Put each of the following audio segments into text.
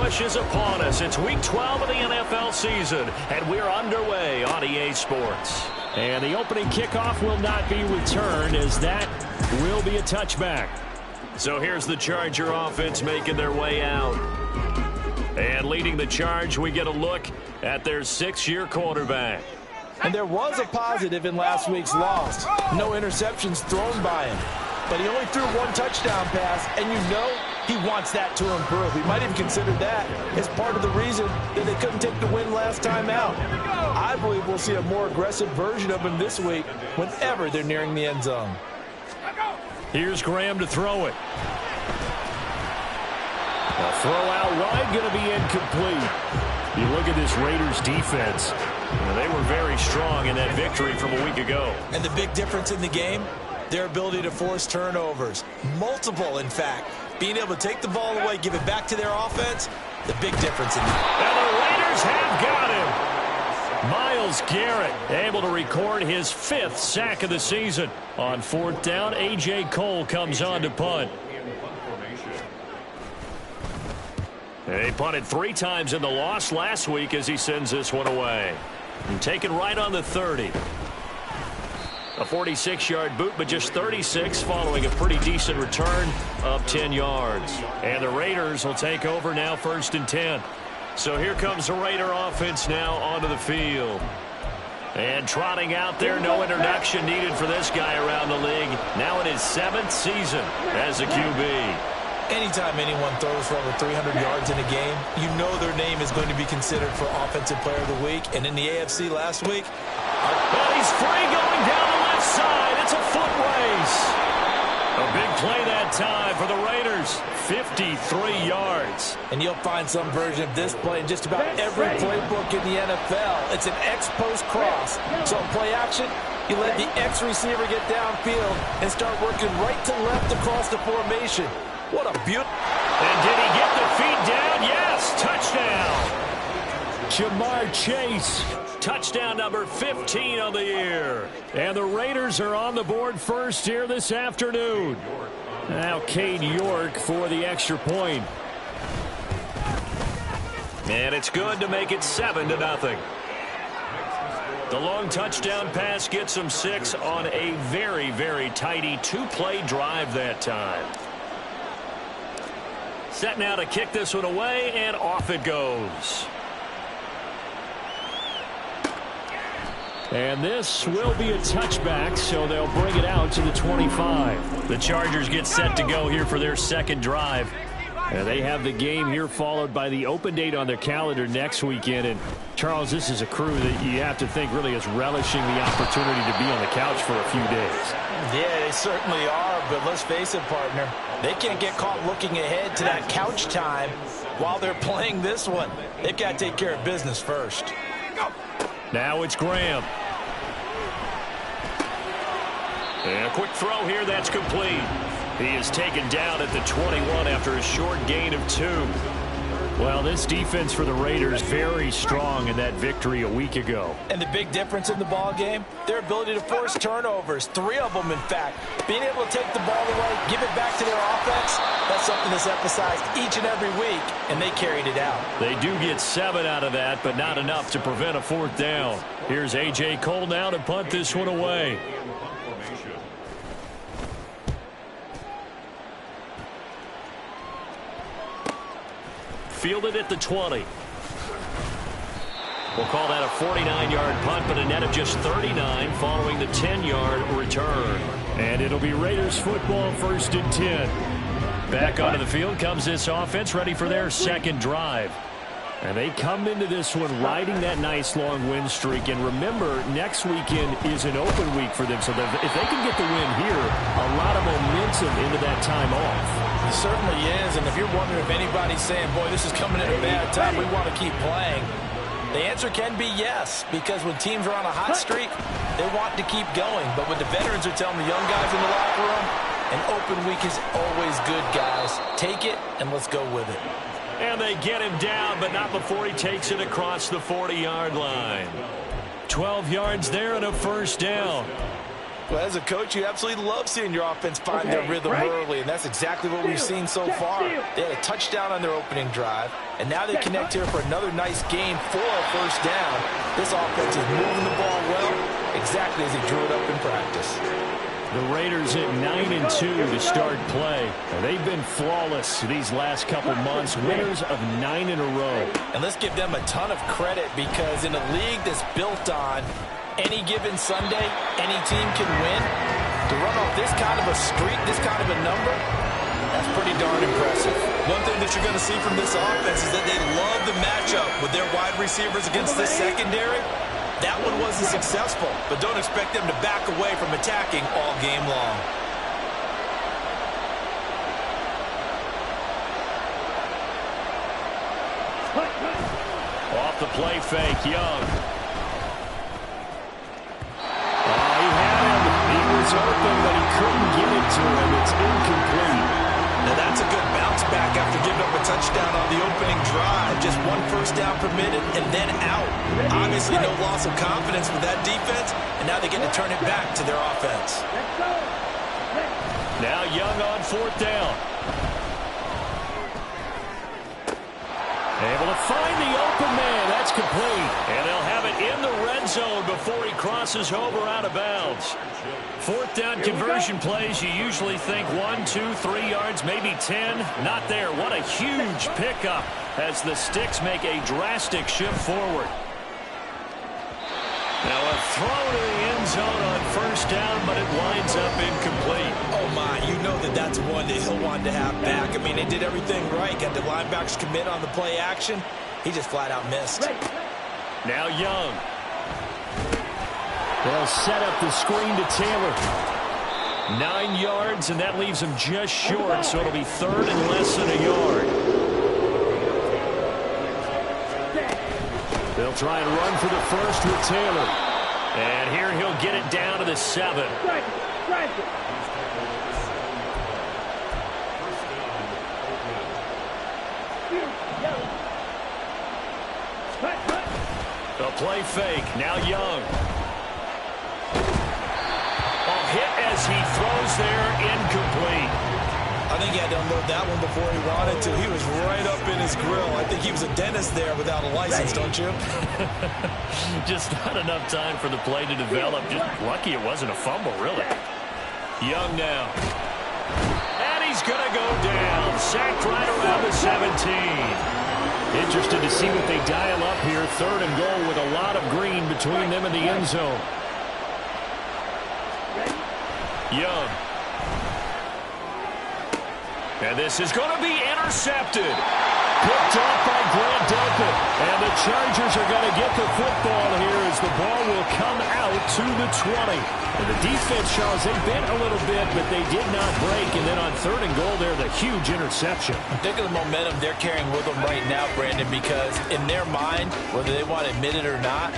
push is upon us. It's Week 12 of the NFL season, and we're underway on EA Sports. And the opening kickoff will not be returned, as that will be a touchback. So here's the Charger offense making their way out. And leading the charge, we get a look at their 6-year quarterback. And there was a positive in last week's loss. No interceptions thrown by him. But he only threw one touchdown pass, and you know he wants that to improve. He might even consider that as part of the reason that they couldn't take the win last time out. I believe we'll see a more aggressive version of him this week whenever they're nearing the end zone. Here's Graham to throw it. A throw out wide, going to be incomplete. You look at this Raiders defense. They were very strong in that victory from a week ago. And the big difference in the game, their ability to force turnovers. Multiple, in fact. Being able to take the ball away, give it back to their offense, the big difference in the game. And the Raiders have got him. Myles Garrett able to record his 5th sack of the season. On 4th down, A.J. Cole comes on to punt. They punted 3 times in the loss last week as he sends this one away. And taken right on the 30. A 46-yard boot, but just 36 following a pretty decent return of 10 yards. And the Raiders will take over now, 1st and 10. So here comes the Raider offense now onto the field. And trotting out there, no introduction needed for this guy around the league. Now in his 7th season as a QB. Anytime anyone throws for over 300 yards in a game, you know their name is going to be considered for Offensive Player of the Week. And in the AFC last week, well, he's free going down the left side. It's a foot race. A big play that time for the Raiders. 53 yards. And you'll find some version of this play in just about every playbook in the NFL. It's an X-post cross. So in play action, you let the X-receiver get downfield and start working right to left across the formation. What a beauty. And did he get the feet down? Yes, touchdown. Jamar Chase, touchdown number 15 on the year. And the Raiders are on the board first here this afternoon. Now Cade York for the extra point. And it's good to make it 7-0. The long touchdown pass gets them 6 on a very, very tidy 2-play drive that time. Set now to kick this one away, and off it goes. And this will be a touchback, so they'll bring it out to the 25. The Chargers get set to go here for their 2nd drive. They have the game here followed by the open date on their calendar next weekend. And, Charles, this is a crew that you have to think really is relishing the opportunity to be on the couch for a few days. Yeah, they certainly are, but let's face it, partner. They can't get caught looking ahead to that couch time while they're playing this one. They've got to take care of business first. Now it's Graham. And a quick throw here, that's complete. He is taken down at the 21 after a short gain of 2. Well, this defense for the Raiders very strong in that victory a week ago. And the big difference in the ball game, their ability to force turnovers, 3 of them in fact. Being able to take the ball away, give it back to their offense, that's something that's emphasized each and every week, and they carried it out. They do get 7 out of that, but not enough to prevent a 4th down. Here's A.J. Cole now to punt this one away. Fielded at the 20. We'll call that a 49-yard punt, but a net of just 39 following the 10-yard return. And it'll be Raiders football, 1st and 10. Back onto the field comes this offense, ready for their 2nd drive. And they come into this one riding that nice long win streak. And remember, next weekend is an open week for them. So if they can get the win here, a lot of momentum into that time off. It certainly is. And if you're wondering if anybody's saying, boy, this is coming at a bad time, we want to keep playing, the answer can be yes. Because when teams are on a hot streak, they want to keep going. But when the veterans are telling the young guys in the locker room, an open week is always good, guys. Take it, and let's go with it. And they get him down, but not before he takes it across the 40-yard line. 12 yards there and a 1st down. Well, as a coach, you absolutely love seeing your offense find their rhythm early, and that's exactly what we've seen so far. They had a touchdown on their opening drive, and now they connect here for another nice game for a first down. This offense is moving the ball well, exactly as they drew it up in practice. The Raiders at 9-2 to start play. They've been flawless these last couple months, winners of 9 in a row. And let's give them a ton of credit, because in a league that's built on any given Sunday, any team can win. To run off this kind of a streak, this kind of a number, that's pretty darn impressive. One thing that you're going to see from this offense is that they love the matchup with their wide receivers against this secondary. That one wasn't successful, but don't expect them to back away from attacking all game long. Off the play fake, Young. He had him. He was open, but he couldn't get it to him. It's incomplete. Now that's a good bounce back after giving up a touchdown on the opening drive. Just one first down permitted and then out. Obviously no loss of confidence with that defense, and now they get to turn it back to their offense. Now Young on fourth down. Able to find the open man. That's complete. And they'll have it in the red zone before he crosses over out of bounds. Fourth down conversion plays, you usually think 1, 2, 3 yards, maybe 10. Not there. What a huge pickup as the Sticks make a drastic shift forward. Now a throw to the end zone on first down, but it winds up incomplete. Oh my, you know that that's one that he'll want to have back. I mean, they did everything right. Got the linebackers commit on the play action. He just flat out missed. Now Young. They'll set up the screen to Taylor. 9 yards, and that leaves him just short, so it'll be third and less than a yard. They'll try and run for the first with Taylor. And here he'll get it down to the 7. The play fake. Now Young. Hit as he throws there, incomplete. I think he had to unload that one before he wanted to. He was right up in his grill. I think he was a dentist there without a license, don't you? Just not enough time for the play to develop. Just lucky it wasn't a fumble, really. Young now. And he's going to go down. Sacked right around the 17. Interested to see what they dial up here. Third and goal with a lot of green between them and the end zone. Young. And this is going to be intercepted. Picked off by Grant Delpit. And the Chargers are going to get the football here as the ball will come out to the 20. And the defense, Charles, they bent a little bit, but they did not break. And then on third and goal there, the huge interception. Think of the momentum they're carrying with them right now, Brandon, because in their mind, whether they want to admit it or not,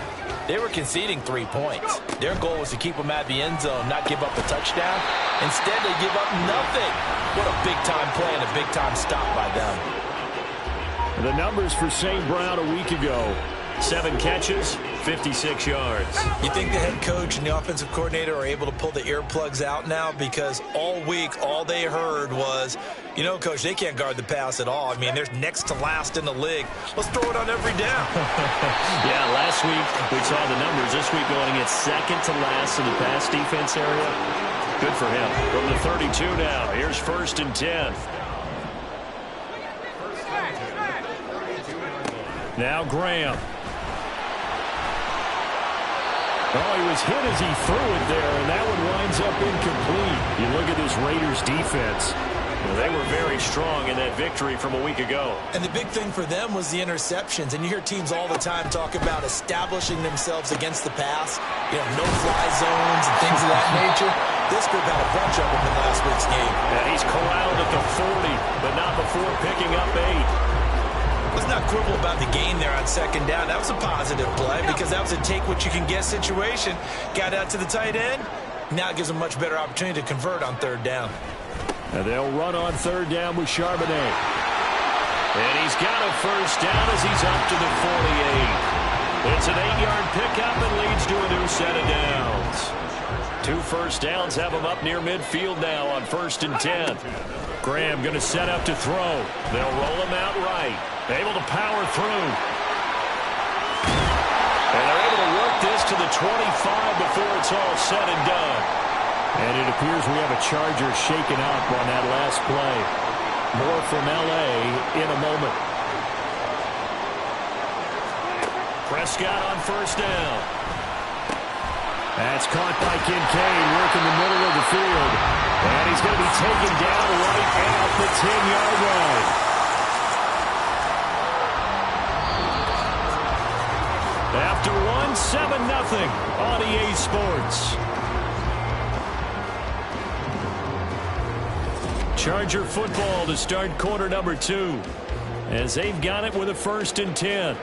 they were conceding 3 points. Their goal was to keep them at the end zone, not give up a touchdown. Instead, they give up nothing. What a big-time play and a big-time stop by them. The numbers for St. Brown a week ago. 7 catches, 56 yards. You think the head coach and the offensive coordinator are able to pull the earplugs out now? Because all week, all they heard was, you know, Coach, they can't guard the pass at all. I mean, they're next to last in the league. Let's throw it on every down. Yeah, last week we saw the numbers. This week going against second to last in the pass defense area. Good for him. From the 32 now. Here's first and 10. Now Graham. Oh, he was hit as he threw it there, and that one winds up incomplete. You look at this Raiders defense. Well, they were very strong in that victory from a week ago. And the big thing for them was the interceptions. And you hear teams all the time talk about establishing themselves against the pass. You know, no-fly zones and things of that nature. This group had a bunch of them in last week's game. And he's corralled at the 40, but not before picking up 8. Let's not quibble about the gain there on second down. That was a positive play because that was a take-what-you-can-get situation. Got out to the tight end. Now it gives them a much better opportunity to convert on third down. And they'll run on third down with Charbonnet. And he's got a first down as he's up to the 48. It's an 8-yard pickup and leads to a new set of downs. 2 first downs have him up near midfield now on 1st and 10. Graham going to set up to throw. They'll roll him out right. Able to power through. And they're able to work this to the 25 before it's all said and done. And it appears we have a Charger shaken up on that last play. More from L.A. in a moment. Prescott on 1st down. That's caught by Kincaid, working the middle of the field. And he's going to be taken down right at the 10-yard line. After one, 7-0 on EA Sports. Charger football to start quarter number 2 as they've got it with a 1st and 10.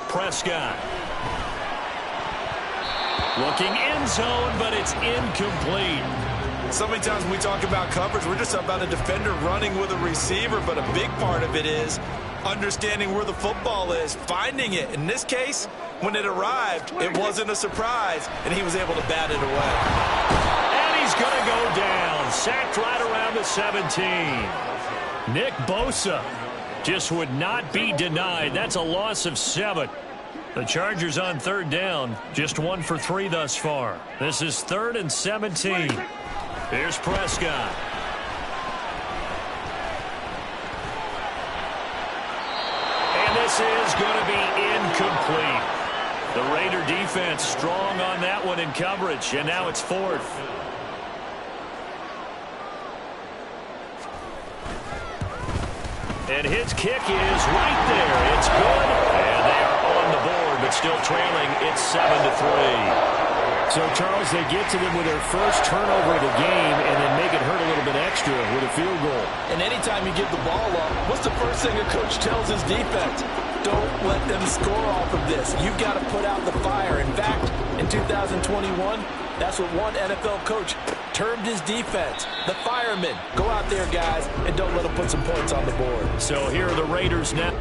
Prescott. Looking end zone, but it's incomplete. So many times when we talk about coverage, we're just about a defender running with a receiver, but a big part of it is understanding where the football is, finding it. In this case, when it arrived, it wasn't a surprise, and he was able to bat it away. And he's going to go down, sacked right around the 17. Nick Bosa just would not be denied. That's a loss of 7. The Chargers on 3rd down, just 1 for 3 thus far. This is 3rd and 17. Here's Prescott. And this is going to be incomplete. The Raider defense strong on that one in coverage, and now it's 4th. And his kick is right there. It's good. And they are on the board, but still trailing. It's 7-3. So, Charles, they get to them with their first turnover of the game and then make it hurt a little bit extra with a field goal. And anytime you give the ball up, what's the first thing a coach tells his defense? Don't let them score off of this. You've got to put out the fire. In fact, in 2021, that's what one NFL coach termed his defense, the firemen. Go out there, guys, and don't let them put some points on the board. So here are the Raiders now.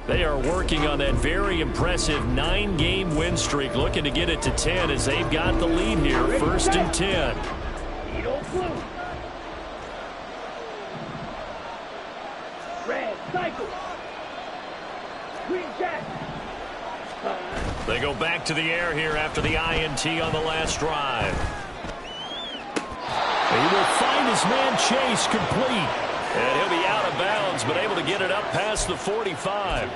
They are working on that very impressive 9-game win streak, looking to get it to 10 as they've got the lead here, 1st and 10. They go back to the air here after the INT on the last drive. He will find his man Chase complete. And he'll be out of bounds, but able to get it up past the 45.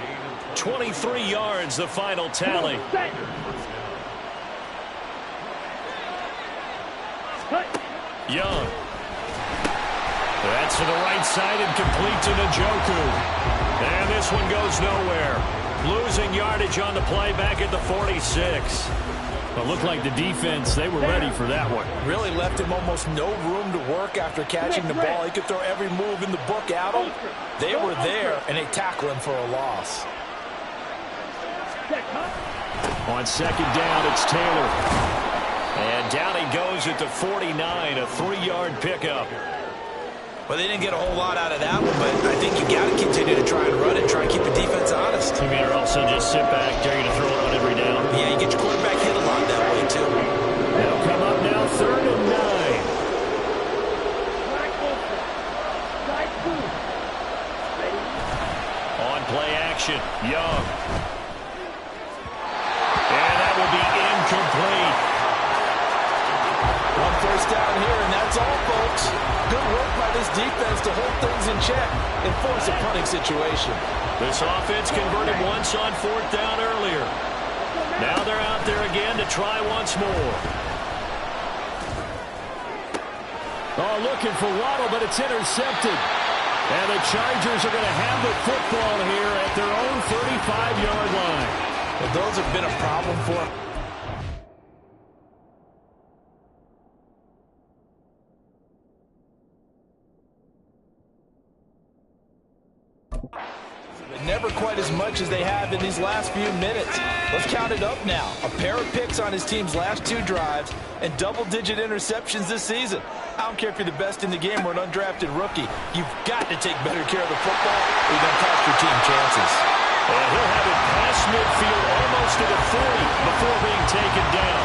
23 yards, the final tally. Young. That's to the right side and complete to Njoku. And this one goes nowhere. Losing yardage on the play back at the 46. It looked like the defense, they were ready for that one. Really left him almost no room to work after catching the ball. He could throw every move in the book at him. They were there, and they tackle him for a loss. On second down, it's Taylor. And down he goes at the 49, a 3-yard pickup. Well, they didn't get a whole lot out of that one, but I think you got to continue to try and run it, try and keep the defense honest. You mean, or also just sit back, dare you to throw it on every down? Yeah, you get your quarterback hit a lot that way, too. They'll come up now, 3rd and 9. On play action, Young. And that will be incomplete. One first down here, and that's all, folks. Good work by this defense to hold things in check and force a punting situation. This offense converted once on 4th down earlier. Now they're out there again to try once more. Oh, looking for Waddle, but it's intercepted. And the Chargers are going to have the football here at their own 35-yard line. Well, those have been a problem for them. Never quite as much as they have in these last few minutes. Let's count it up now. A pair of picks on his team's last 2 drives and double-digit interceptions this season. I don't care if you're the best in the game or an undrafted rookie. You've got to take better care of the football or you're going to cost your team chances. And he'll have it past midfield almost to the 40 before being taken down.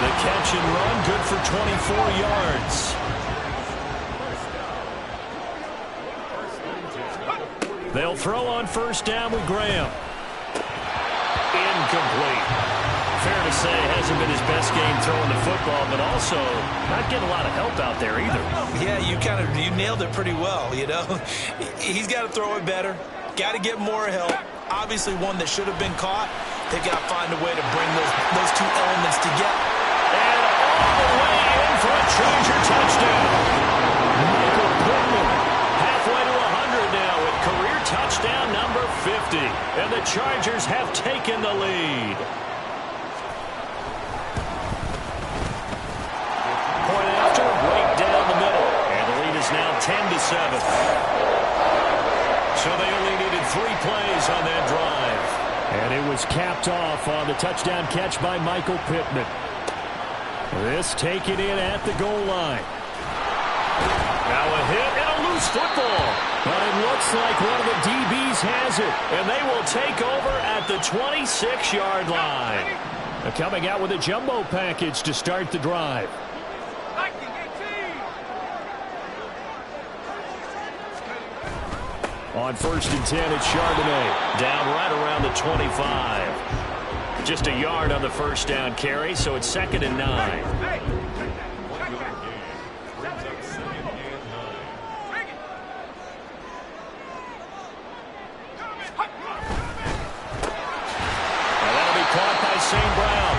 The catch and run good for 24 yards. They'll throw on first down with Graham. Incomplete. Fair to say, hasn't been his best game throwing the football, but also not getting a lot of help out there either. Yeah, you nailed it pretty well, you know. He's got to throw it better. Got to get more help. Obviously one that should have been caught. They got to find a way to bring those 2 elements together. And all the way in for a Charger touchdown. Michael Pittman halfway to 100 now with career touchdown number 50. And the Chargers have taken the lead. Point after, right down the middle. And the lead is now 10-7. So they only needed 3 plays on that drive. And it was capped off on the touchdown catch by Michael Pittman. This taken in at the goal line. Now a hit and a loose football. But it looks like one of the DBs has it. And they will take over at the 26-yard line. They're coming out with a jumbo package to start the drive. On 1st and 10, it's Charbonnet. Down right around the 25. Just a yard on the first down carry, so it's 2nd and 9. St. Brown.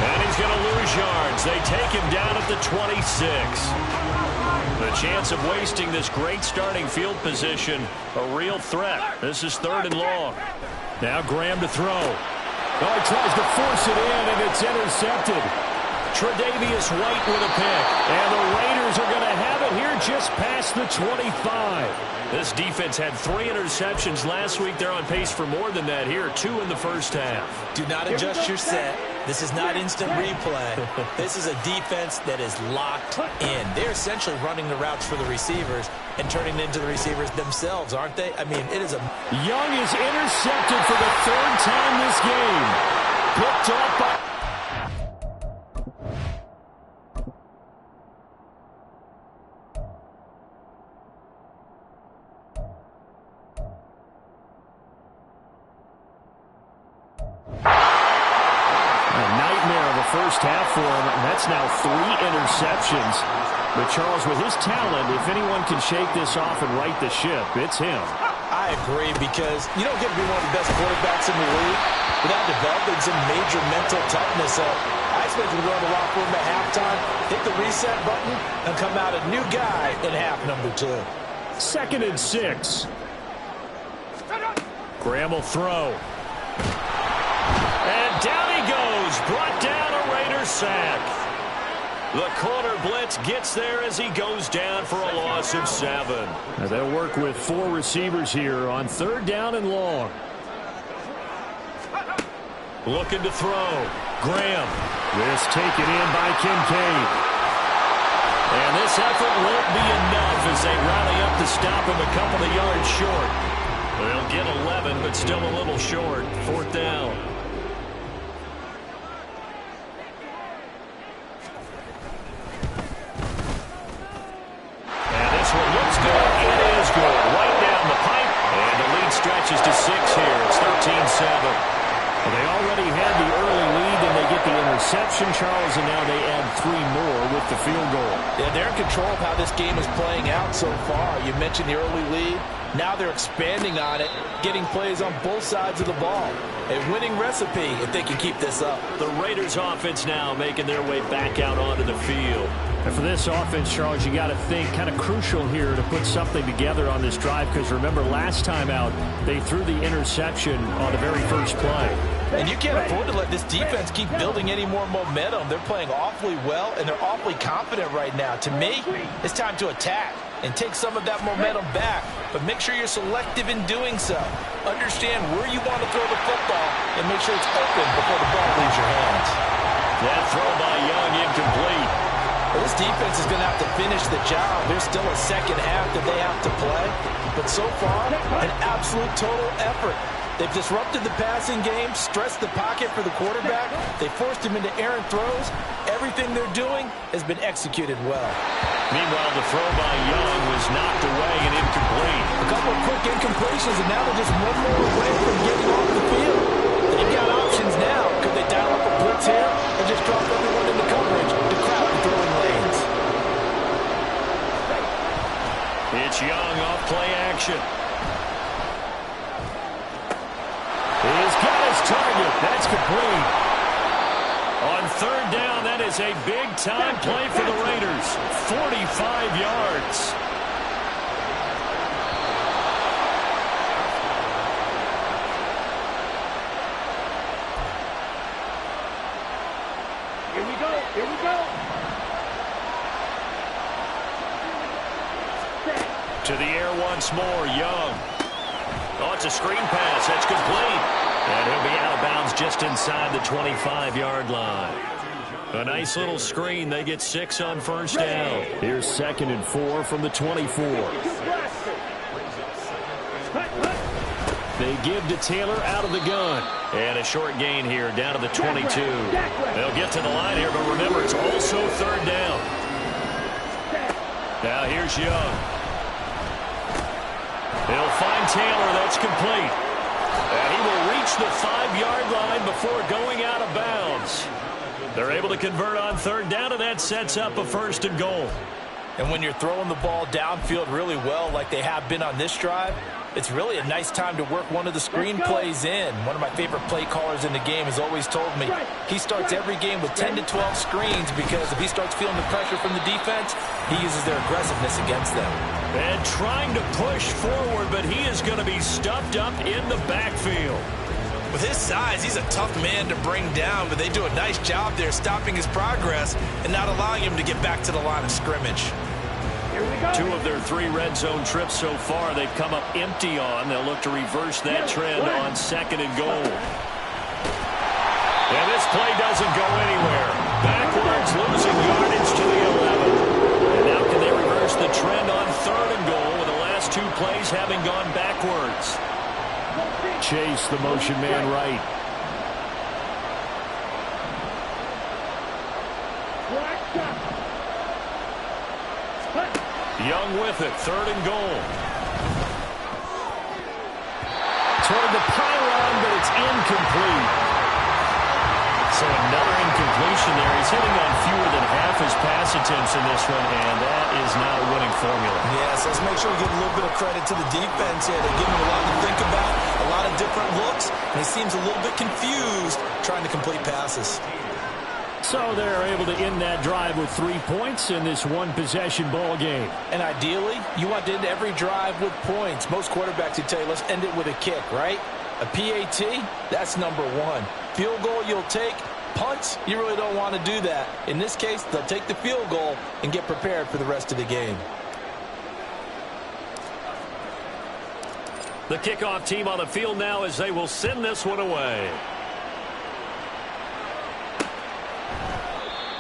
And he's going to lose yards. They take him down at the 26. The chance of wasting this great starting field position, a real threat. This is 3rd and long. Now Graham to throw. Oh, he tries to force it in, and it's intercepted. Tre'Davious White with a pick. And the Raiders are going to have it here just past the 25. This defense had 3 interceptions last week. They're on pace for more than that here. 2 in the first half. Do not adjust your set. This is not instant replay. This is a defense that is locked in. They're essentially running the routes for the receivers and turning it into the receivers themselves, aren't they? I mean, it is a... Young is intercepted for the 3rd time this game. Picked off by... first half for him, and that's now 3 interceptions. But Charles, with his talent, if anyone can shake this off and right the ship, it's him. I agree, because you don't get to be one of the best quarterbacks in the league without developing some major mental toughness. So I expect him to go to the locker room at halftime, hit the reset button, and come out a new guy in half number 2. 2nd and 6. Graham will throw. And down he goes. Brought down a Raider sack. The corner blitz gets there as he goes down for a loss of 7. Now they'll work with 4 receivers here on 3rd down and long. Looking to throw. Graham. This taken in by Kincaid. And this effort won't be enough as they rally up to stop him a couple of yards short. They'll get 11, but still a little short. 4th down. And this one looks good. It is good. Right down the pipe. And the lead stretches to 6 here. It's 13-7. Well, they already had the early lead, and they get the interception, Charles, and now they add 3 more with the field goal. Yeah, they're in control of how this game is playing out so far. You mentioned the early lead. Now they're expanding on it, getting plays on both sides of the ball. A winning recipe if they can keep this up. The Raiders offense now making their way back out onto the field. And for this offense, Charles, you got to think kind of crucial here to put something together on this drive, because remember last time out they threw the interception on the very first play. And you can't afford to let this defense keep building any more momentum. They're playing awfully well, and they're awfully confident right now. To me, it's time to attack and take some of that momentum back, but make sure you're selective in doing so. Understand where you want to throw the football and make sure it's open before the ball leaves your hands. That throw by Young incomplete. Well, this defense is going to have to finish the job. There's still a second half that they have to play, but so far, an absolute total effort. They've disrupted the passing game, stressed the pocket for the quarterback. They forced him into errant throws. Everything they're doing has been executed well. Meanwhile, the throw by Young was knocked away and incomplete. A couple of quick incompletions, and now they're just one more away from getting off the field. They've got options now. Could they dial up a blitz here or just drop everyone into coverage to crowd the throwing lanes? It's Young off play action. He's got his target. That's complete. On 3rd down, that is a big-time play for the Raiders. 45 yards. Here we go. Here we go. To the air once more, Young. Oh, it's a screen pass. That's complete. And he'll be out of bounds just inside the 25-yard line. A nice little screen. They get 6 on 1st down. Here's 2nd and 4 from the 24. They give to Taylor out of the gun. And a short gain here down to the 22. They'll get to the line here, but remember, it's also 3rd down. Now here's Young. They'll find Taylor. That's complete. And he will reach the 5-yard line before going out of bounds. They're able to convert on 3rd down, and that sets up a 1st and goal. And when you're throwing the ball downfield really well like they have been on this drive, it's really a nice time to work one of the screen plays in. One of my favorite play callers in the game has always told me he starts every game with 10 to 12 screens, because if he starts feeling the pressure from the defense, he uses their aggressiveness against them. And trying to push forward, but he is going to be stuffed up in the backfield. With his size, he's a tough man to bring down, but they do a nice job there stopping his progress and not allowing him to get back to the line of scrimmage. 2 of their 3 red zone trips so far they've come up empty on. They'll look to reverse that trend on 2nd and goal. And this play doesn't go anywhere. Backwards, losing yardage to the 11. And now can they reverse the trend on 3rd and goal with the last 2 plays having gone backwards? Chase, the motion man right. Young with it, 3rd and goal. Toward the pylon, but it's incomplete. So another incompletion there. He's hitting on fewer than half his pass attempts in this one, and that is not a winning formula. Yes, let's make sure we give a little bit of credit to the defense here. They're giving him a lot to think about, a lot of different looks, and he seems a little bit confused trying to complete passes. So they're able to end that drive with 3 points in this one-possession ball game. And ideally, you want to end every drive with points. Most quarterbacks would tell you, let's end it with a kick, right? A PAT, that's number one. Field goal you'll take. Punts, you really don't want to do that. In this case, they'll take the field goal and get prepared for the rest of the game. The kickoff team on the field now as they will send this one away.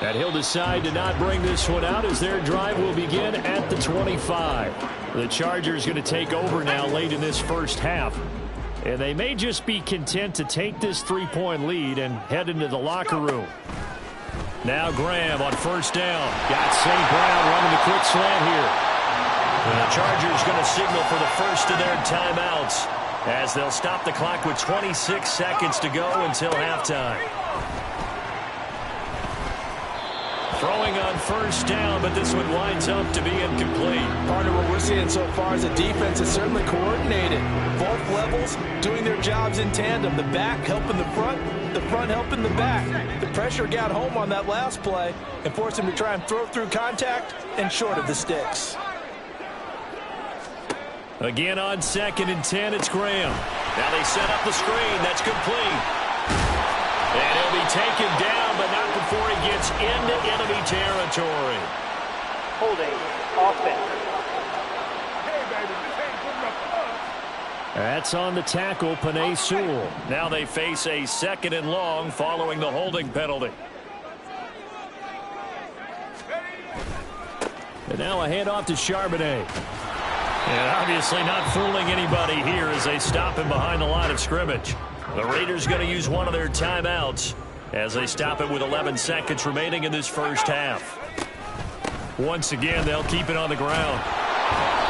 And he'll decide to not bring this one out as their drive will begin at the 25. The Chargers going to take over now late in this first half. And they may just be content to take this 3-point lead and head into the locker room. Now Graham on first down. Got St. Brown running the quick slant here. And the Chargers going to signal for the first of their timeouts as they'll stop the clock with 26 seconds to go until halftime. Throwing on first down, but this one winds up to be incomplete. Partner, what we're seeing so far is the defense is certainly coordinated. Both levels doing their jobs in tandem. The back helping the front helping the back. The pressure got home on that last play and forced him to try and throw through contact and short of the sticks. Again on 2nd and 10, it's Graham. Now they set up the screen. That's complete. And he'll be taken down, but not before he gets into enemy territory. Holding offense. That's on the tackle, Panay Sewell. Now they face a 2nd and long following the holding penalty. And now a handoff to Charbonnet. And obviously not fooling anybody here as they stop him behind the line of scrimmage. The Raiders going to use one of their timeouts as they stop it with 11 seconds remaining in this first half. Once again, they'll keep it on the ground.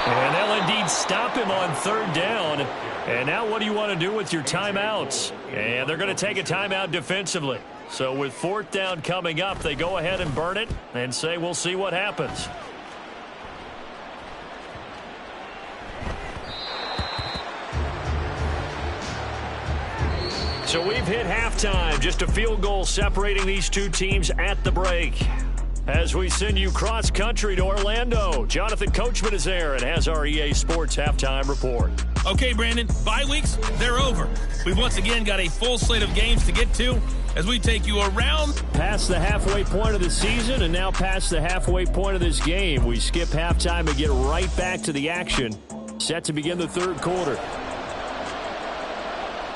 And they'll indeed stop him on 3rd down. And now what do you want to do with your timeouts? And they're going to take a timeout defensively. So with 4th down coming up, they go ahead and burn it and say we'll see what happens. So we've hit halftime, just a field goal separating these two teams at the break. As we send you cross-country to Orlando, Jonathan Coachman is there and has our EA Sports halftime report. Okay, Brandon, bye weeks, they're over. We've once again got a full slate of games to get to as we take you around. Past the halfway point of the season and now past the halfway point of this game. We skip halftime and get right back to the action. Set to begin the 3rd quarter.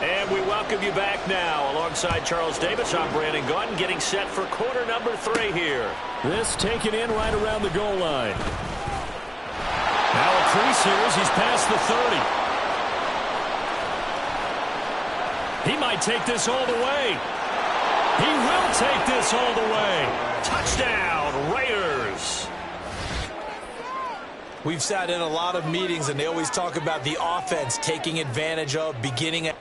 And we welcome you back now. Alongside Charles Davis, I'm Brandon Gaudin, getting set for quarter number 3 here. This taken in right around the goal line. Now a crease here as he's past the 30. He might take this all the way. He will take this all the way. Touchdown, Raiders. We've sat in a lot of meetings, and they always talk about the offense taking advantage of beginning at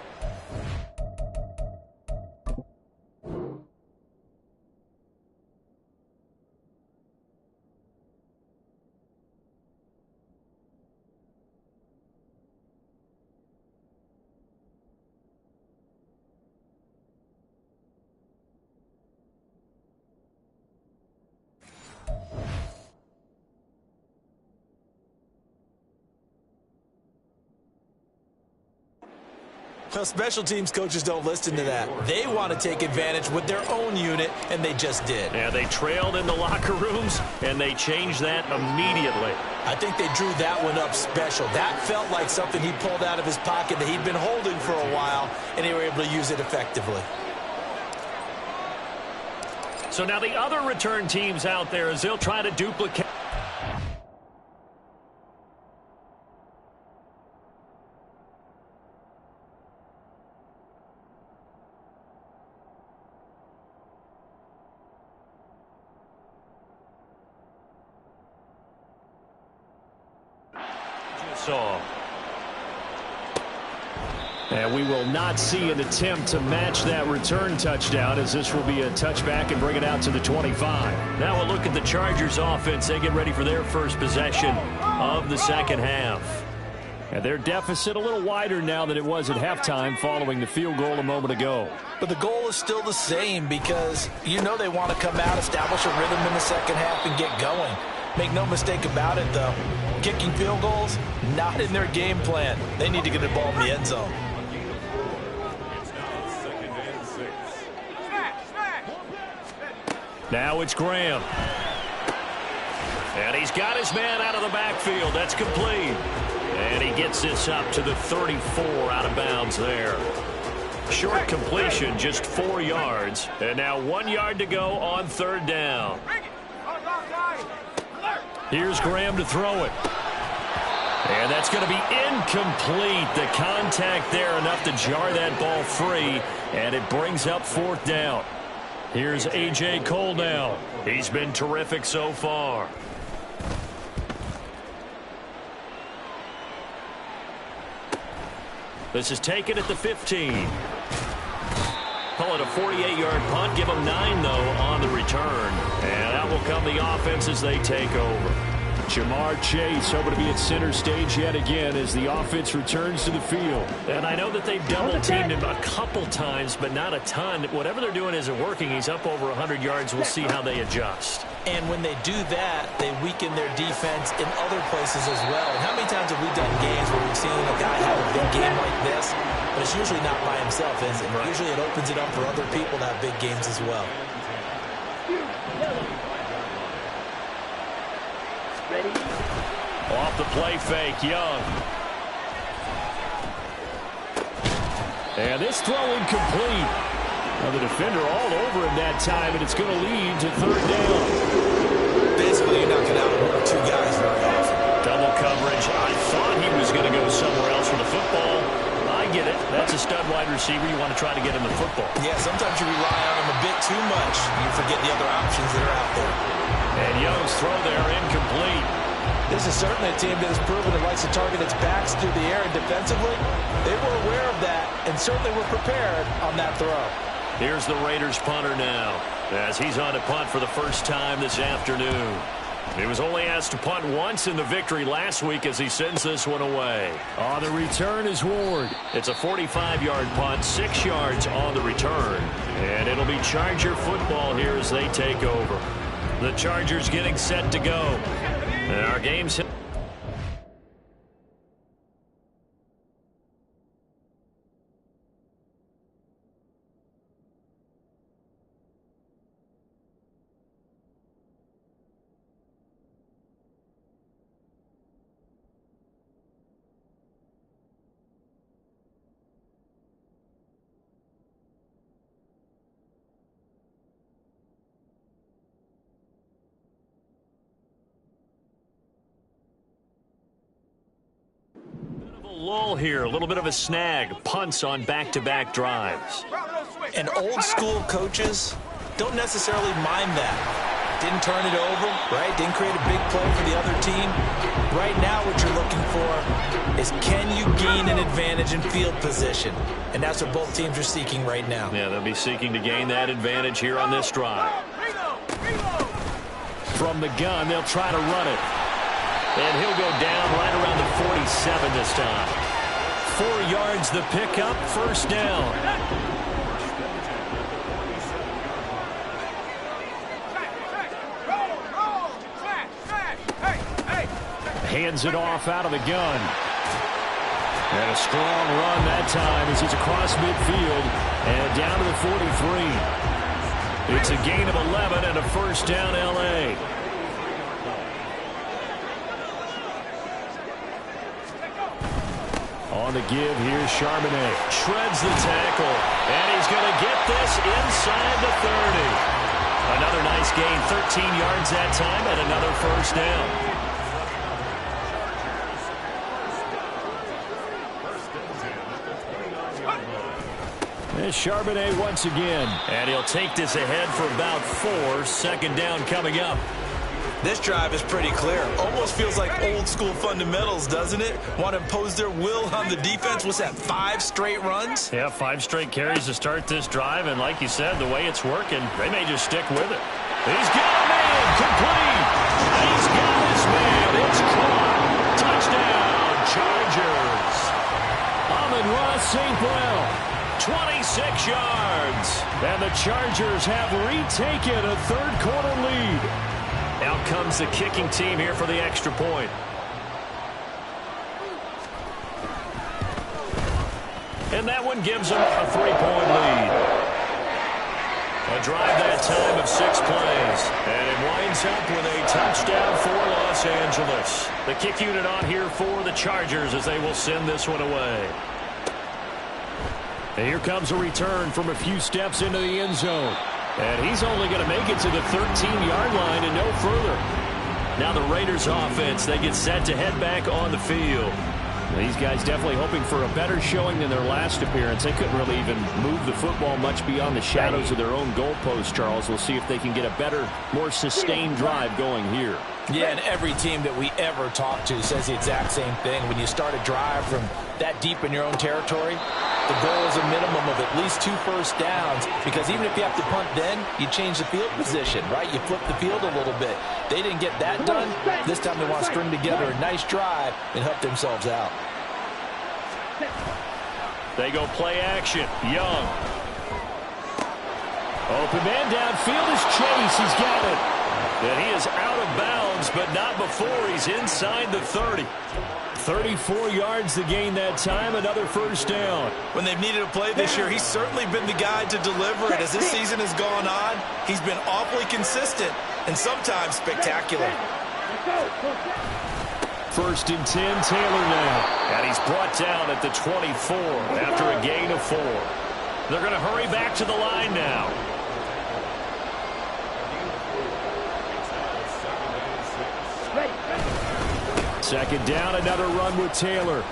special teams coaches don't listen to that. They want to take advantage with their own unit, and they just did. Yeah, they trailed in the locker rooms, and they changed that immediately. I think they drew that one up special. That felt like something he pulled out of his pocket that he'd been holding for a while, and they were able to use it effectively. So now the other return teams out there as they'll try to duplicate. And we will not see an attempt to match that return touchdown, as this will be a touchback and bring it out to the 25. Now we'll look at the Chargers offense. They get ready for their first possession of the second half. And their deficit a little wider now than it was at halftime following the field goal a moment ago. But the goal is still the same, because you know they want to come out, establish a rhythm in the second half, and get going. Make no mistake about it, though. Kicking field goals, not in their game plan. They need to get the ball in the end zone. Now it's Graham. And he's got his man out of the backfield. That's complete. And he gets this up to the 34, out of bounds there. Short completion, just 4 yards. And now 1 yard to go on third down. Here's Graham to throw it. And that's going to be incomplete. The contact there enough to jar that ball free. And it brings up fourth down. Here's A.J. Cole now. He's been terrific so far. This is taken at the 15. Call it a 48-yard punt. Give them 9, though, on the return. And out will come the offense as they take over. Jamar Chase hoping to be at center stage yet again as the offense returns to the field. And I know that they've double-teamed him a couple times, but not a ton. Whatever they're doing isn't working. He's up over 100 yards. We'll see how they adjust. And when they do that, they weaken their defense in other places as well. And how many times have we done games where we've seen a guy have a big game like this, but it's usually not by himself, is it? Right. Usually it opens it up for other people to have big games as well. Ready? Off the play fake, Young. And this throw incomplete. Now the defender all over him that time, and it's going to lead to third down. Basically, you're not going to outwork 2 guys very often. Double coverage. I thought he was going to go somewhere else for the football. I get it. That's a stud wide receiver. You want to try to get him the football. Yeah, sometimes you rely on him a bit too much. You forget the other options that are out there. And Young's throw there incomplete. This is certainly a team that has proven it likes to target its backs through the air, and defensively, they were aware of that and certainly were prepared on that throw. Here's the Raiders punter now, as he's on to punt for the first time this afternoon. He was only asked to punt once in the victory last week as he sends this one away. On the return is Ward. It's a 45-yard punt, 6 yards on the return. And it'll be Charger football here as they take over. The Chargers getting set to go. And our game's hit. Lull here, a little bit of a snag. Punts on back-to-back drives. And old school coaches don't necessarily mind that. Didn't turn it over, right? Didn't create a big play for the other team. Right now what you're looking for is, can you gain an advantage in field position? And that's what both teams are seeking right now. Yeah, they'll be seeking to gain that advantage here on this drive. From the gun, they'll try to run it. And he'll go down right around the 47 this time. 4 yards the pickup, first down. Hands it off out of the gun. And a strong run that time as he's across midfield and down to the 43. It's a gain of 11 and a first down, L.A. On the give, here's Charbonnet. Shreds the tackle, and he's going to get this inside the 30. Another nice gain, 13 yards that time, and another first down. There's Charbonnet once again. And he'll take this ahead for about 4. Second down coming up. This drive is pretty clear. Almost feels like old school fundamentals, doesn't it? Want to impose their will on the defense. What's that, 5 straight runs? Yeah, 5 straight carries to start this drive. And like you said, the way it's working, they may just stick with it. He's got a man complete. He's got his man. It's caught. Touchdown, Chargers. Amon-Ra St. Brown. 26 yards. And the Chargers have retaken a third-quarter lead. Out comes the kicking team here for the extra point. And that one gives them a 3-point lead. A drive that time of 6 plays. And it winds up with a touchdown for Los Angeles. The kick unit on here for the Chargers as they will send this one away. And here comes a return from a few steps into the end zone. And he's only going to make it to the 13-yard line and no further. Now the Raiders offense, they get set to head back on the field. These guys definitely hoping for a better showing than their last appearance. They couldn't really even move the football much beyond the shadows of their own goalpost, Charles. We'll see if they can get a better, more sustained drive going here. Yeah, and every team that we ever talk to says the exact same thing. When you start a drive from that deep in your own territory, the goal is a minimum of at least 2 first downs, because even if you have to punt then, you change the field position, right? You flip the field a little bit. They didn't get that done. This time they want to string together a nice drive and help themselves out. They go play action. Young. Open man downfield is Chase. He's got it. And he is out of bounds, but not before he's inside the 30. 34 yards to gain that time, another first down. When they've needed a play this year, he's certainly been the guy to deliver it. As this season has gone on, he's been awfully consistent and sometimes spectacular. First and 10, Taylor now. And he's brought down at the 24 after a gain of 4. They're going to hurry back to the line now. Second down, another run with Taylor.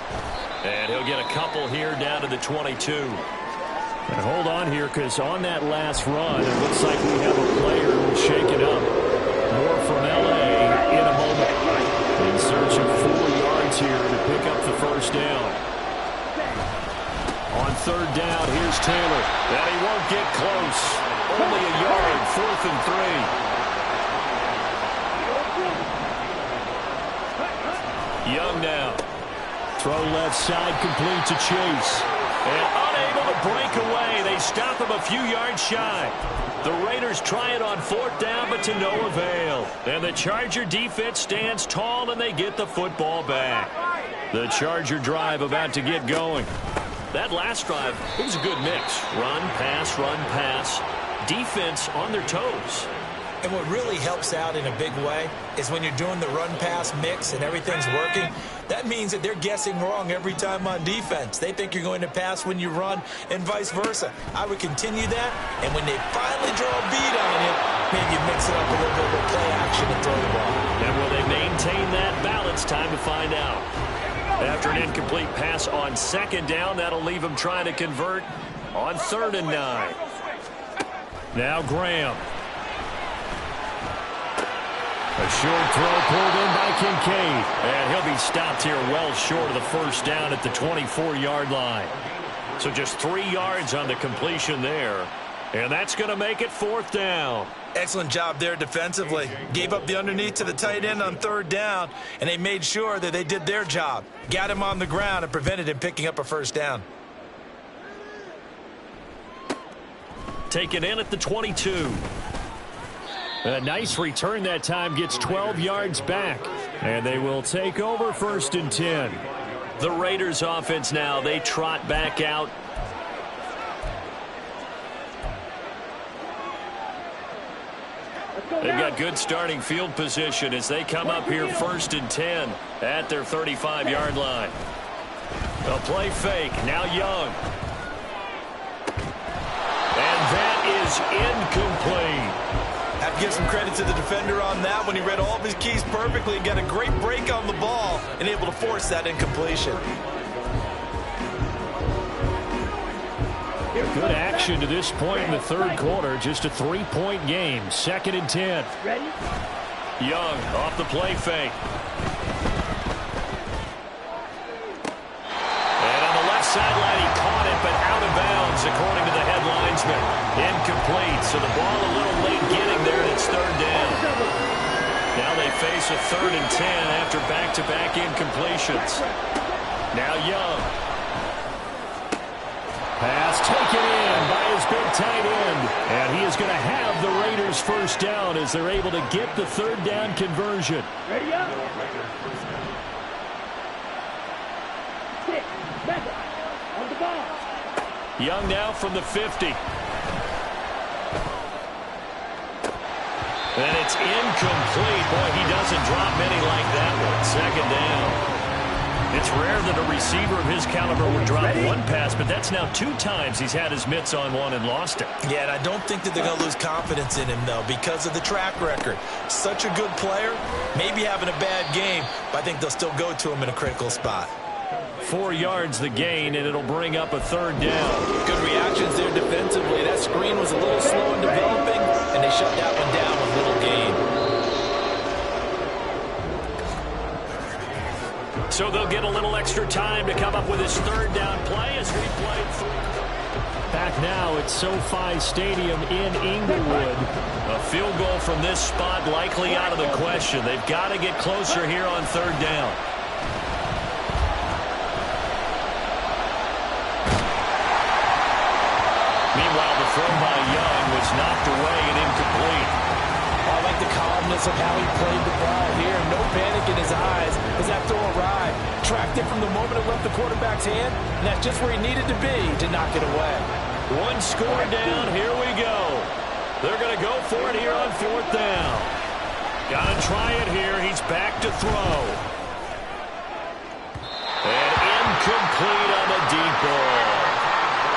And he'll get a couple here down to the 22. And hold on here, because on that last run, it looks like we have a player who's shaken up. More from L.A. in a moment. In search of 4 yards here to pick up the first down. On third down, here's Taylor. And he won't get close. Only a yard, 4th and 3. Young now. Throw left side, complete to Chase. And unable to break away. They stop him a few yards shy. The Raiders try it on 4th down, but to no avail. And the Charger defense stands tall, and they get the football back. The Charger drive about to get going. That last drive, it was a good mix. Run, pass, defense on their toes. And what really helps out in a big way is when you're doing the run-pass mix and everything's working, that means that they're guessing wrong every time on defense. They think you're going to pass when you run and vice versa. I would continue that, and when they finally draw a bead on you, maybe you mix it up a little bit with play action and throw the ball. And will they maintain that balance? Time to find out. After an incomplete pass on 2nd down, that'll leave them trying to convert on 3rd and 9. Now Graham. A short throw pulled in by Kincaid. And he'll be stopped here well short of the first down at the 24-yard line. So just 3 yards on the completion there. And that's going to make it 4th down. Excellent job there defensively. Gave up the underneath to the tight end on 3rd down, and they made sure that they did their job. Got him on the ground and prevented him picking up a first down. Taken in at the 22. A nice return that time, gets 12 yards back. And they will take over 1st and 10. The Raiders offense now, they trot back out. They've got good starting field position as they come up here 1st and 10 at their 35-yard line. A play fake, now Young. And that is incomplete. Have to give some credit to the defender on that one. He read all of his keys perfectly and got a great break on the ball and able to force that incompletion. Good action to this point in the 3rd quarter. Just a 3-point game. 2nd and 10. Young off the play fake. And on the left sideline, he caught it, but out of bounds, according to the head linesman. Incomplete, so the ball a little late getting there, and it's third down. Now they face a 3rd and 10 after back-to-back incompletions. Now Young. Pass taken in by his big tight end. And he is going to have the Raiders first down as they're able to get the 3rd down conversion. Ready up. 6, Madden, on the ball. Young now from the 50. And it's incomplete. Boy, he doesn't drop many like that one. 2nd down. It's rare that a receiver of his caliber would drop one pass, but that's now 2 times he's had his mitts on one and lost it. Yeah, and I don't think that they're going to lose confidence in him, though, because of the track record. Such a good player, maybe having a bad game, but I think they'll still go to him in a critical spot. 4 yards the gain, and it'll bring up a 3rd down. Good reactions there defensively. That screen was a little slow in developing, and they shut that one down with little gain. So they'll get a little extra time to come up with his 3rd down play as we play through. Back now at SoFi Stadium in Inglewood. A field goal from this spot likely out of the question. They've got to get closer here on 3rd down. Meanwhile, the throw by Young was knocked away and incomplete. I like the calmness of how he played the ball here. No panic in his eyes as that throw arrived. Tracked it from the moment it left the quarterback's hand, and that's just where he needed to be to knock it away. 1 score down. Here we go. They're going to go for it here on 4th down. Got to try it here. He's back to throw. And incomplete on the deep ball.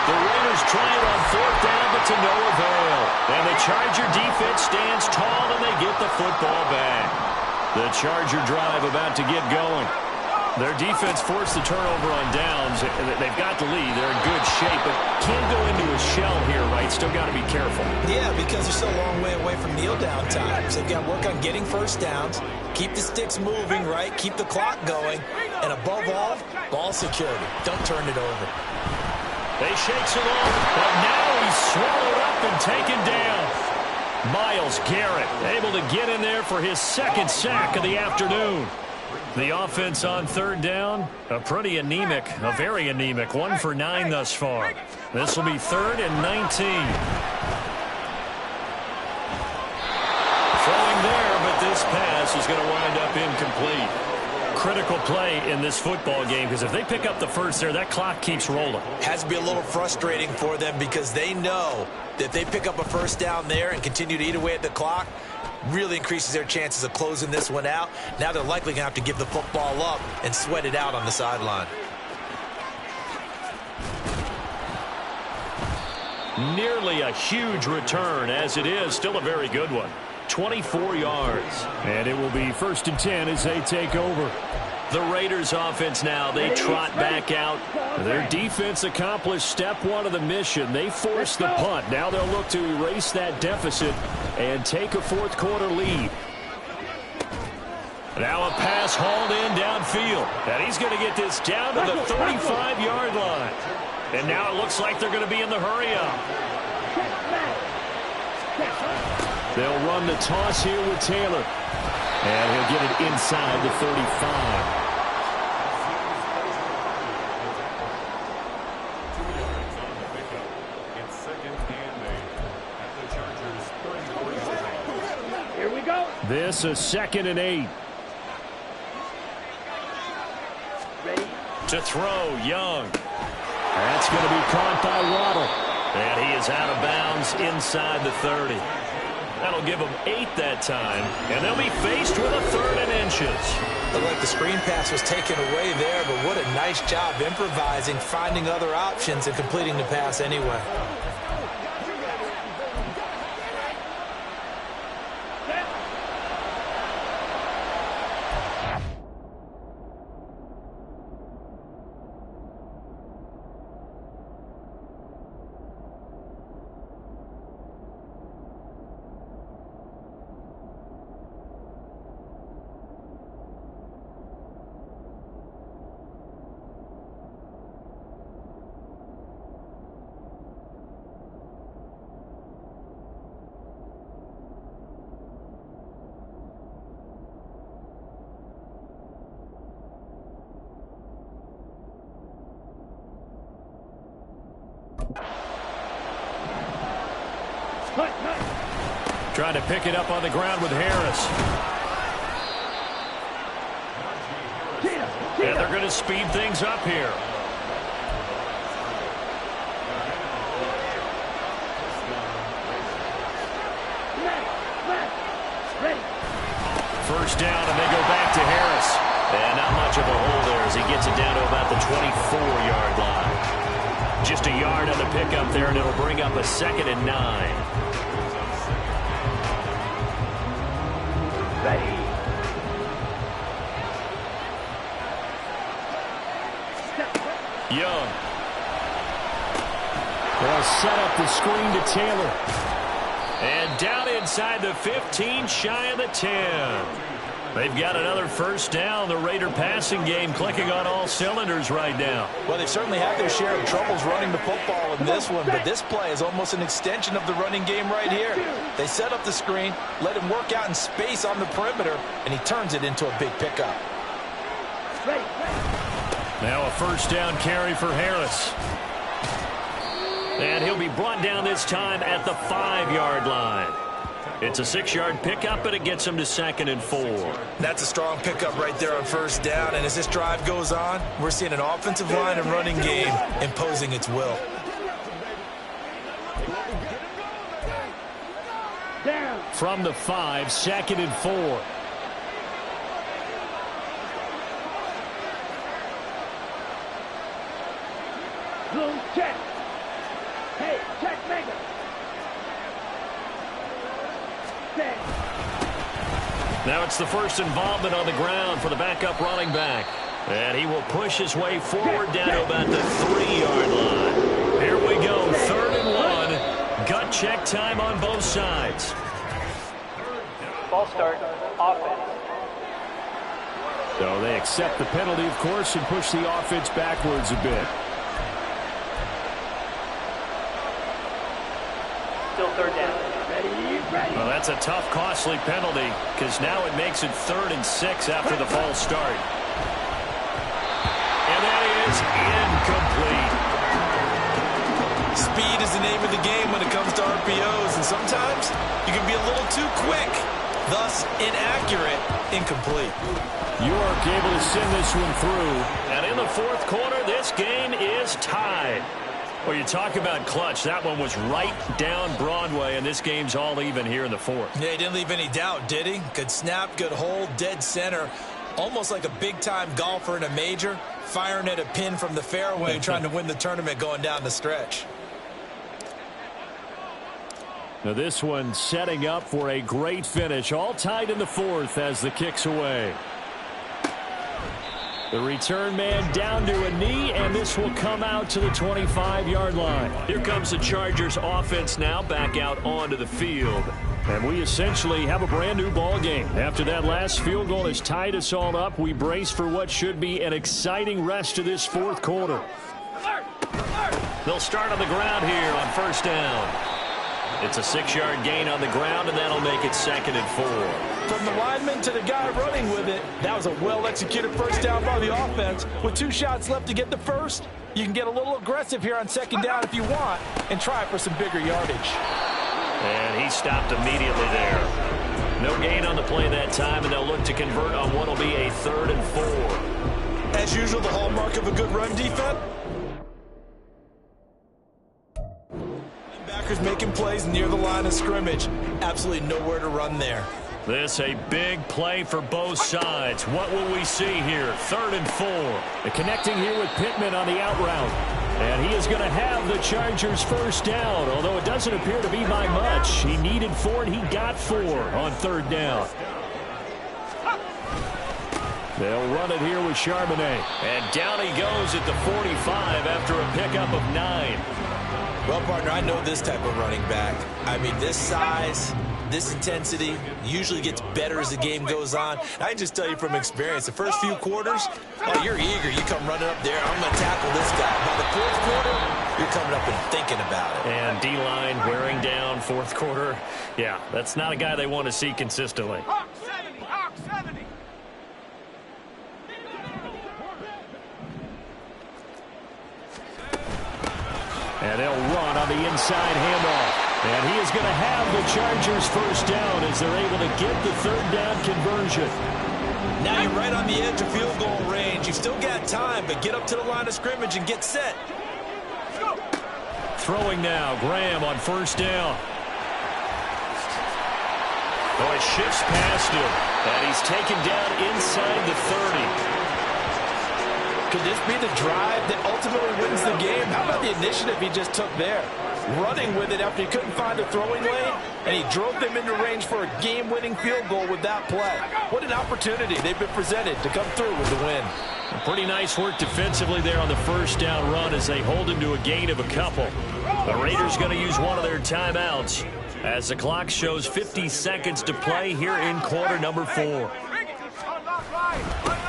The Raiders try it on 4th down, but to no avail. And the Charger defense stands tall, and they get the football back. The Charger drive about to get going. Their defense forced the turnover on downs. They've got the lead. They're in good shape, but can't go into a shell here, right? Still got to be careful. Yeah, because they're still a long way away from kneel down times. They've got to work on getting first downs, keep the sticks moving, right? Keep the clock going, and above all, ball security. Don't turn it over. They shakes it off, but now he's swallowed up and taken down. Myles Garrett able to get in there for his 2nd sack of the afternoon. The offense on 3rd down, a very anemic, 1 for 9 thus far. This will be 3rd and 19. Throwing there, but this pass is going to wind up incomplete. Critical play in this football game, because if they pick up the first there, that clock keeps rolling. Has to be a little frustrating for them because they know that if they pick up a first down there and continue to eat away at the clock, really increases their chances of closing this one out. Now they're likely going to have to give the football up and sweat it out on the sideline. Nearly a huge return, as it is still a very good one. 24 yards. And it will be 1st and 10 as they take over. The Raiders offense now, they trot back out. Their defense accomplished step 1 of the mission. They forced the punt. Now they'll look to erase that deficit and take a 4th quarter lead. Now a pass hauled in downfield. And he's going to get this down to the 35-yard line. And now it looks like they're going to be in the hurry-up. They'll run the toss here with Taylor. And he'll get it inside the 35. Here we go. This is 2nd and 8. Ready. To throw, Young. That's going to be caught by Waddle. And he is out of bounds inside the 30. That'll give them 8 that time. And they'll be faced with a 3rd and inches. Looked like the screen pass was taken away there, but what a nice job improvising, finding other options, and completing the pass anyway. Trying to pick it up on the ground with Harris. And they're going to speed things up here. First down, and they go back to Harris. And not much of a hole there as he gets it down to about the 24-yard line. Just a yard on the pickup there, and it'll bring up a 2nd and 9. Ready. Young. They'll set up the screen to Taylor. And down inside the 15, shy of the 10. They've got another first down. The Raider passing game clicking on all cylinders right now. Well, they've certainly had their share of troubles running the football in this one, but this play is almost an extension of the running game right here. They set up the screen, let him work out in space on the perimeter, and he turns it into a big pickup. Now a first down carry for Harris. And he'll be brought down this time at the 5-yard line. It's a 6-yard pickup, and it gets him to 2nd and 4. That's a strong pickup right there on first down, and as this drive goes on, we're seeing an offensive line and running game imposing its will. From the 5, 2nd and 4. Bloom, check. Hey, check, Mega. Set. Now it's the first involvement on the ground for the backup running back. And he will push his way forward down to about the 3-yard line. Here we go, 3rd and 1. Gut check time on both sides. Ball start, offense. So they accept the penalty, of course, and push the offense backwards a bit. Still 3rd down. Ready. Well, that's a tough, costly penalty because now it makes it 3rd and 6 after the false start. And that is incomplete. Speed is the name of the game when it comes to RPOs, and sometimes you can be a little too quick, thus inaccurate, incomplete. York able to send this one through. And in the 4th quarter, this game is tied. Well, you talk about clutch. That one was right down Broadway, and this game's all even here in the 4th. Yeah, he didn't leave any doubt, did he? Good snap, good hold, dead center. Almost like a big-time golfer in a major, firing at a pin from the fairway, trying to win the tournament going down the stretch. Now this one setting up for a great finish. All tied in the 4th as the kick's away. The return man down to a knee, and this will come out to the 25-yard line. Here comes the Chargers offense now back out onto the field. And we essentially have a brand new ball game. After that last field goal has tied us all up, we brace for what should be an exciting rest of this 4th quarter. They'll start on the ground here on first down. It's a 6-yard gain on the ground, and that'll make it 2nd and 4. From the lineman to the guy running with it, that was a well-executed first down by the offense. With 2 shots left to get the first, you can get a little aggressive here on 2nd down if you want and try for some bigger yardage. And he stopped immediately there. No gain on the play that time, and they'll look to convert on what will be a 3rd and 4. As usual, the hallmark of a good run defense. Backers making plays near the line of scrimmage. Absolutely nowhere to run there. This a big play for both sides. What will we see here? 3rd and 4. The connecting here with Pittman on the out route. And he is going to have the Chargers first down, although it doesn't appear to be by much. He needed 4, and he got 4 on 3rd down. They'll run it here with Charbonnet. And down he goes at the 45 after a pickup of 9. Well, partner, I know this type of running back. I mean, this size, this intensity usually gets better as the game goes on. I can just tell you from experience, the first few quarters, oh, you're eager. You come running up there, I'm going to tackle this guy. By the 4th quarter, you're coming up and thinking about it. And D-line wearing down 4th quarter. Yeah, that's not a guy they want to see consistently. Hawk 70, Hawk 70. And they'll run on the inside handoff. And he is going to have the Chargers first down as they're able to get the third down conversion. Now you're right on the edge of field goal range. You've still got time, but get up to the line of scrimmage and get set. Throwing now, Graham on first down. Oh, it shifts past him, and he's taken down inside the 30. Could this be the drive that ultimately wins the game? How about the initiative he just took there? Running with it after he couldn't find a throwing lane, and he drove them into range for a game-winning field goal with that play. What an opportunity they've been presented to come through with the win. Pretty nice work defensively there on the first down run as they hold him to a gain of a couple. The Raiders going to use one of their timeouts as the clock shows 50 seconds to play here in quarter number 4.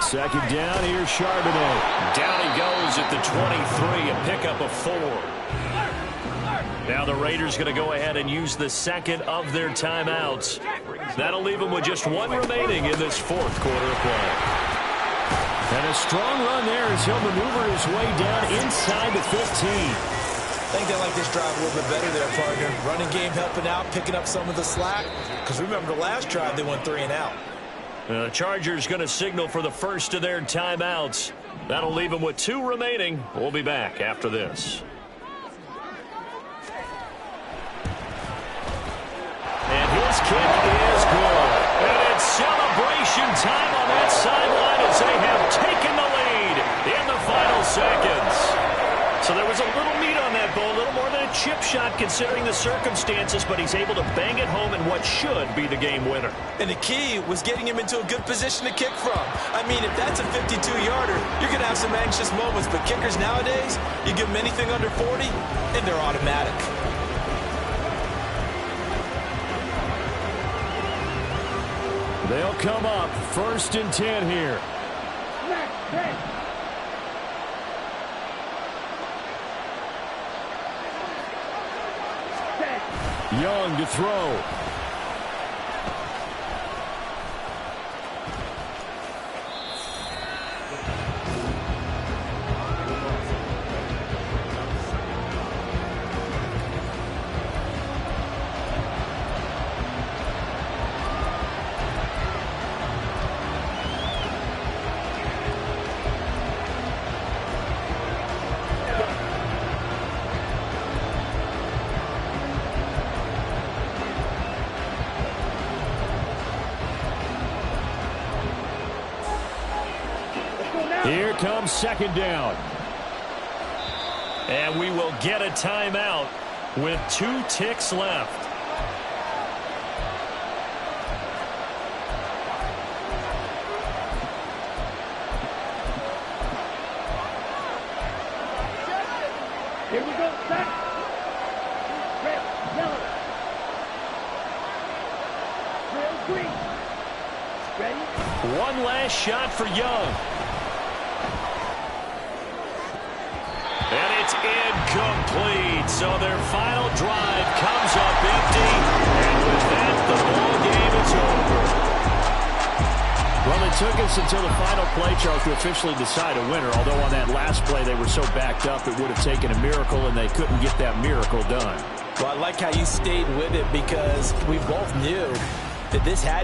Second down, here's Charbonnet. Down he goes at the 23, a pickup of 4. Now the Raiders going to go ahead and use the second of their timeouts. That'll leave them with just one remaining in this fourth quarter of play. And a strong run there as he'll maneuver his way down inside the 15. I think they like this drive a little bit better there, partner. Running game helping out, picking up some of the slack. Because remember the last drive, they went 3 and out. The Chargers going to signal for the first of their timeouts. That'll leave them with 2 remaining. We'll be back after this. And his kick is good. And it's celebration time on that sideline as they have taken the lead in the final seconds. So there was a little meat on that ball, a little more than a chip shot considering the circumstances, but he's able to bang it home in what should be the game winner. And the key was getting him into a good position to kick from. I mean, if that's a 52-yarder, you're going to have some anxious moments, but kickers nowadays, you give them anything under 40, and they're automatic. They'll come up 1st and 10 here. Young to throw. Here comes second down. And we will get a timeout with 2 ticks left. Here we go, set. Red, yellow. Red, green. Ready? One last shot for Young. And it's incomplete. So their final drive comes up empty. And with that, the ball game is over. Well, it took us until the final play, Charles, to officially decide a winner. Although on that last play, they were so backed up, it would have taken a miracle, and they couldn't get that miracle done. Well, I like how you stayed with it because we both knew that this had to